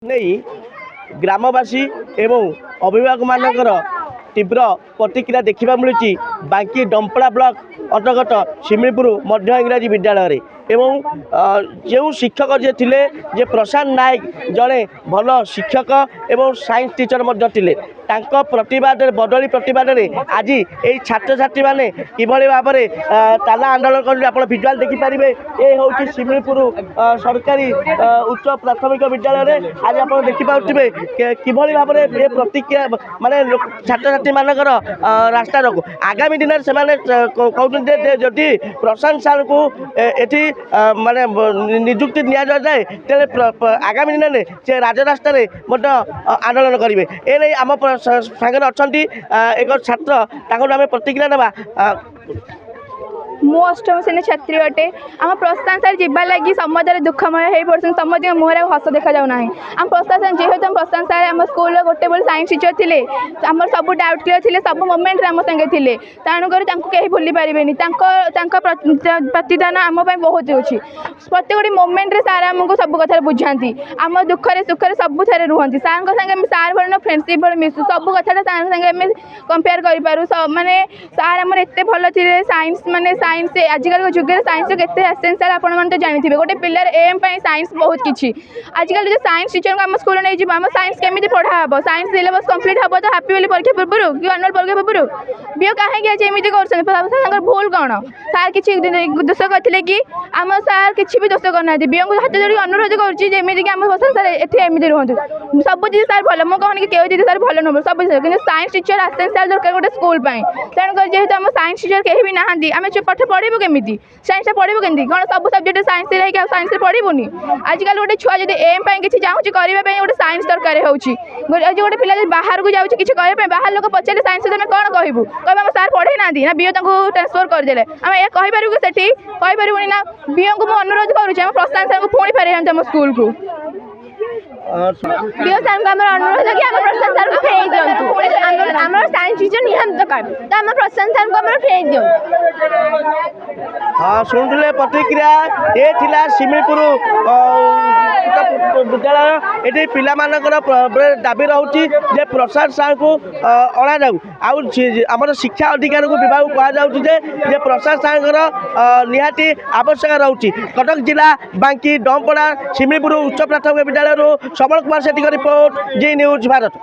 नहीं ग्रामवासी एवं अभिभावक मानकर तीव्र प्रतिक्रिया देखा मिलूँ बांकी डंपड़ा ब्लॉक अंतर्गत शिमिलपुर मध्य इंग्राजी विद्यालय एवं जो शिक्षक जे थिले जे प्रशांत नायक जड़े भल शिक्षक एवं साइंस टीचर थे प्रतिवाद बदली प्रतिवाद आज ये छात्र छात्री मैंने किभली भाव में ताला आंदोलन कर आप भिजुआल देखिपारे ये हूँ शिमिलपुर सरकारी उच्च प्राथमिक विद्यालय आज आप देखिपे किभली भाव में ये प्रतिक्रिया माने छात्र छात्री मानकर रास्ता रोक आगामी दिन से कहते जदि प्रशांत सार को ये माने निजुक्ति नि जाए तेरे आगामी दिन में से राजरास्तार आंदोलन करेंगे ये आम सागर अच्छा एक छात्र आम प्रतिक्रिया ना मु अष्टम श्रेणी छात्री अटे आम प्रशासन जावा लगी समझ दुखमय हो पड़ते समझ मुहर हस देखा जाऊना आम प्रशासन जेहेतु आम प्रशासन सार आम स्कूल गोटे बोल साइंस टीचर थे आम सब डाउट क्लियर थे सब मोमेंट आम संगे थे तेणुकर कहीं भूली पारे प्रतिदान आम बहुत अच्छी प्रत्येक गोटे मोमेंट रे सार आमको सब कथा बुझाती आम दुखरे सुखरे सब थे रुहति सार संगे सार भर फ्रेंडशिप भर मिसु सब कथा सार संगे कंपेयर करूँ माने सार आम एत भल थे साइंस माने साइंस आजिकल जुगे साइंस के एसेंशियल आप तो जानते गोटे पिलार एम साइंस बहुत किसी आजिकल जो साइंस टीचर को आम स्कूल नहीं जी आम साइंस केमी पढ़ा हम साइंस सिलेबस कंप्लीट हम तो हापी वाली परीक्षा पूर्व कि अनुअल परीक्षा पूर्व बीओ कहीं आज एमती कर भूल कौन सार किसी दोष करते कि आम सार किसी भी दोष करना बीओ को हाथ जोड़ी अनुरोध करमी कि आम सार एमती रुहतु सब चीज सार भल मुझे कहनी कि दीदी सार भल नुह सब कि साइंस टीचर एसेंशियल दरकार गोटे स्कूल तेणुकर जेहेतु आम साइंस टीचर कहीं भी नहांती आम पाठ पढ़ू केमी साइंस पढ़ू केमी कौन सब सब्जेक्ट साइंस रही साइंस पढ़ूनी आजिकल गोटे छुआ जब एम किसी चाहूँ करने गोटे साइंस दरकार होगी गोटे पिला बाहर को जाऊँ किसी करने बाहर लोग पचारे साइंस तुम कौन कहूँ कह आम सार पढ़े ना ना बीओ ट्रांसफर करदे आम यह कहीपर कि कहीपरूनी ना बीओ को मुझे अनुरोध करुँच प्रशांत सार को पुणी फेरे आम स्कूल को बीओ सार को अनुरोध कि प्रशांत सार को फेर दिखाँ आम साइंस टीचर निहां दरकार तो आम प्रशांत सार को फेर दिखाँ। हाँ शुणुले प्रतिक्रिया ये थिला शिमिलपुर विद्यालय ये पिला दाबी रोचे जे प्रसाद सार को अणा जाऊ आमर शिक्षा अधिकार को विभाग कहुचे प्रसाद सार निहाती आवश्यक रोचे कटक जिला बांकी डंपड़ा शिमिलपुर उच्च प्राथमिक विद्यालय सबल कुमार सेठी रिपोर्ट जी न्यूज भारत।